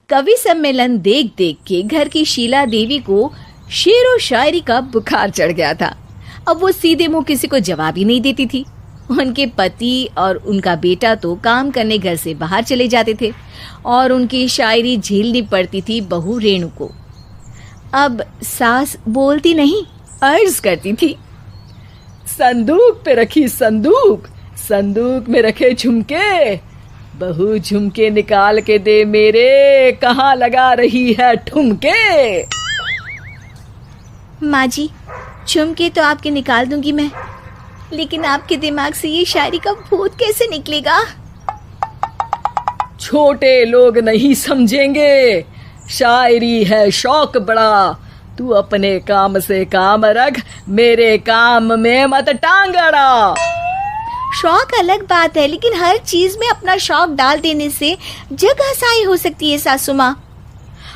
कवि सम्मेलन देख देख के घर की शीला देवी को शेर और शायरी का बुखार चढ़ गया था। अब वो सीधे मुंह किसी को जवाब ही नहीं देती थी। उनके पति और उनका बेटा तो काम करने घर से बाहर चले जाते थे और उनकी शायरी झेलनी पड़ती थी बहू रेणु को। अब सास बोलती नहीं, अर्ज करती थी, संदूक पे रखी संदूक, संदूक में रखे झुमके, बहू झुमके निकाल के दे मेरे, कहाँ लगा रही है ठुमके। माँ जी, झुमके तो आपके निकाल दूंगी मैं, लेकिन आपके दिमाग से ये शायरी का भूत कैसे निकलेगा? छोटे लोग नहीं समझेंगे, शायरी है शौक बड़ा, तू अपने काम से काम रख, मेरे काम में मत टांग अड़ा। शौक अलग बात है, लेकिन हर चीज में अपना शौक डाल देने से जग हंसाई हो सकती है सासू माँ।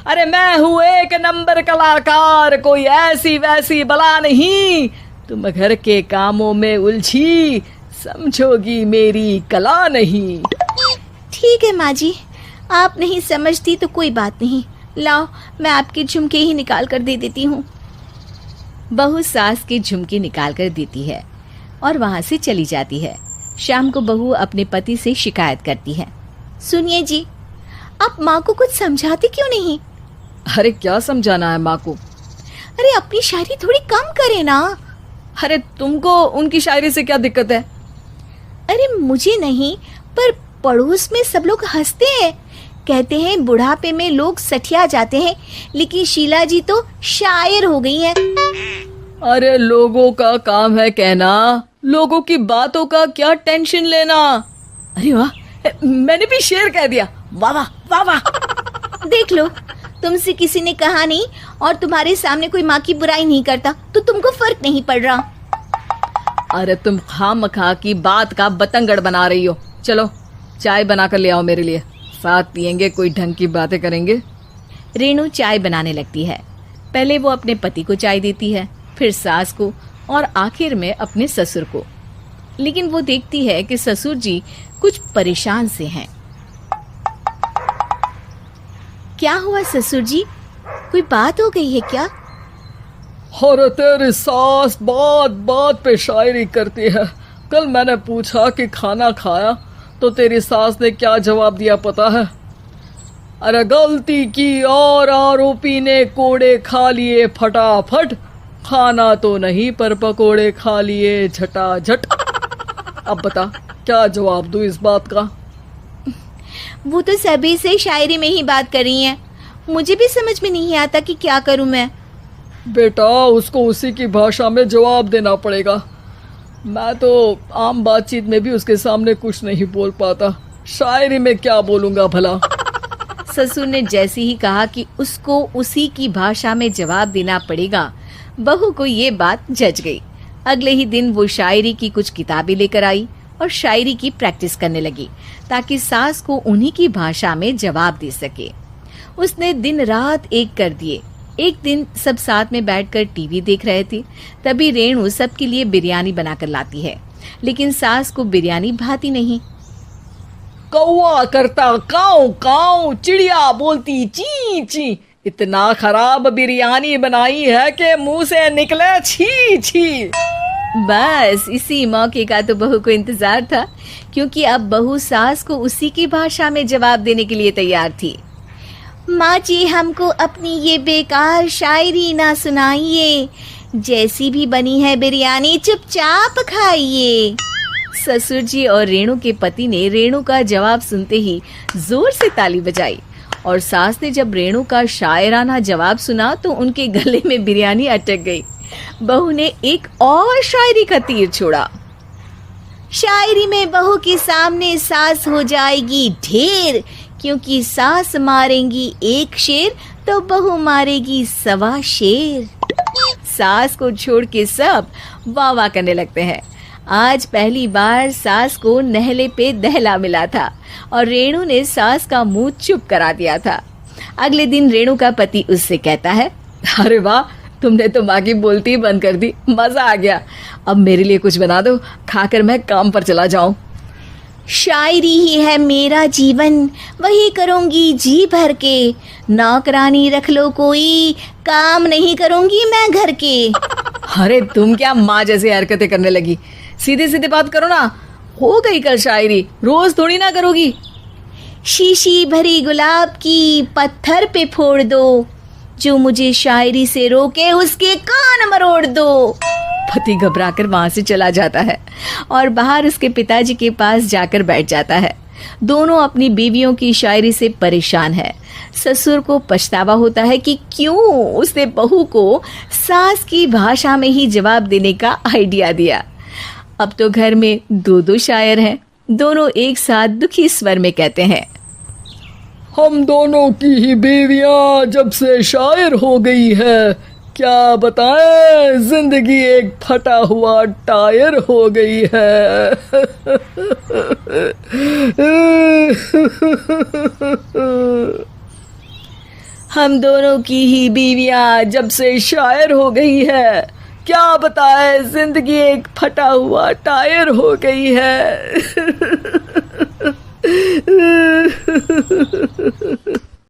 अरे मैं हूँ एक नंबर कलाकार, कोई ऐसी वैसी बला नहीं, तुम घर के कामों में उलझी, समझोगी मेरी कला नहीं। ठीक है माँ जी, आप नहीं समझती तो कोई बात नहीं, लाओ मैं आपके झुमके ही निकाल कर दे देती हूँ। बहू सास के झुमके निकाल कर देती है और वहां से चली जाती है। शाम को बहू अपने पति से शिकायत करती है, सुनिए जी, आप माँ को कुछ समझाते क्यों नहीं? अरे क्या समझाना है माँ को? अरे अपनी शायरी थोड़ी कम करे ना। अरे तुमको उनकी शायरी से क्या दिक्कत है? अरे मुझे नहीं, पर पड़ोस में सब लोग हंसते हैं, कहते हैं बुढ़ापे में लोग सठिया जाते हैं, लेकिन शीला जी तो शायर हो गई हैं। अरे लोगों का काम है कहना, लोगों की बातों का क्या टेंशन लेना। अरे वाह, मैंने भी शेर कह दिया, वाह वाह वाह वाह। देख लो, तुमसे किसी ने कहा नहीं और तुम्हारे सामने कोई माँ की बुराई नहीं करता तो तुमको फर्क नहीं पड़ रहा। अरे तुम खामखा की बात का बतंगड़ बना रही हो। चलो चाय बना कर ले आओ मेरे लिए, साथ पियेंगे, कोई ढंग की बातें करेंगे। रेणु चाय बनाने लगती है। पहले वो अपने पति को चाय देती है, फिर सास को और आखिर में अपने ससुर को। लेकिन वो देखती है कि ससुर जी कुछ परेशान से हैं। क्या हुआ ससुर जी, कोई बात हो गई है क्या? अरे तेरी सास बात बात पे शायरी करती है। कल मैंने पूछा कि खाना खाया तो तेरी सास ने क्या जवाब दिया पता है? अरे गलती की और आरोपी ने कोड़े खा लिए फटाफट, खाना तो नहीं पर पकोड़े खा लिए झटाझट। अब बता क्या जवाब दूं इस बात का? वो तो सभी से शायरी में ही बात कर रही हैं, मुझे भी समझ में नहीं आता कि क्या करूं मैं। बेटा उसको उसी की भाषा में जवाब देना पड़ेगा। मैं तो आम बातचीत में भी उसके सामने कुछ नहीं बोल पाता, शायरी में क्या बोलूंगा भला। ससुर ने जैसे ही कहा कि उसको उसी की भाषा में जवाब देना पड़ेगा, बहू को ये बात जच गई। अगले ही दिन वो शायरी की कुछ किताबें लेकर आई और शायरी की प्रैक्टिस करने लगी ताकि सास को उन्हीं की भाषा में जवाब दे सके। उसने दिन रात एक कर दिए। एक दिन सब साथ में बैठकर टीवी देख रहे थे, तभी रेणु सबके लिए बिरयानी बनाकर लाती है, लेकिन सास को बिरयानी भाती नहीं। कौवा करता काऊ काऊ, चिड़िया बोलती ची ची, इतना खराब बिरयानी बनाई है कि मुंह से निकले छी छी। बस इसी मौके का तो बहू को इंतजार था, क्योंकि अब बहू सास को उसी की भाषा में जवाब देने के लिए तैयार थी। माँ जी, हमको अपनी ये बेकार शायरी ना सुनाइए, जैसी भी बनी है बिरयानी चुपचाप खाइए। ससुर जी और रेणु के पति ने रेणु का जवाब सुनते ही जोर से ताली बजाई और सास ने जब रेणु का शायराना जवाब सुना तो उनके गले में बिरयानी अटक गई। बहू ने एक और शायरी का तीर छोड़ा। शायरी में बहू के सामने सास हो जाएगी ढेर, क्योंकि सास मारेंगी एक शेर तो बहू मारेगी 1.25 शेर। सास को छोड़ के सब वाह वाह करने लगते हैं। आज पहली बार सास को नहले पे दहला मिला था और रेणु ने सास का मुंह चुप करा दिया था। अगले दिन रेणु का पति उससे कहता है, अरे वाह, तुमने तो माँ की बोलती ही बंद कर दी, मजा आ गया। अब मेरे लिए कुछ बना दो, खाकर मैं काम पर चला जाऊं। शायरी ही है मेरा जीवन, वही करूँगी जी भर के। नौकरानी रख लो कोई, काम नहीं करूँगी मैं घर के। अरे तुम क्या माँ जैसी हरकतें करने लगी, सीधे सीधे बात करो ना। हो गई कल शायरी, रोज थोड़ी ना करोगी। शीशी भरी गुलाब की पत्थर पे फोड़ दो, जो मुझे शायरी से रोके उसके कान मरोड़ दो। पति घबराकर वहां से चला जाता है और बाहर उसके पिताजी के पास जाकर बैठ जाता है। दोनों अपनी बीवियों की शायरी से परेशान है। ससुर को पछतावा होता है कि क्यों उसने बहू को सास की भाषा में ही जवाब देने का आइडिया दिया। अब तो घर में दो दो शायर हैं। दोनों एक साथ दुखी स्वर में कहते हैं, हम दोनों की ही बीवियां जब से शायर हो गई है, क्या बताएं, जिंदगी एक फटा हुआ टायर हो गई है। हम दोनों की ही बीवियां जब से शायर हो गई है, क्या बताए जिंदगी एक फटा हुआ टायर हो गई है।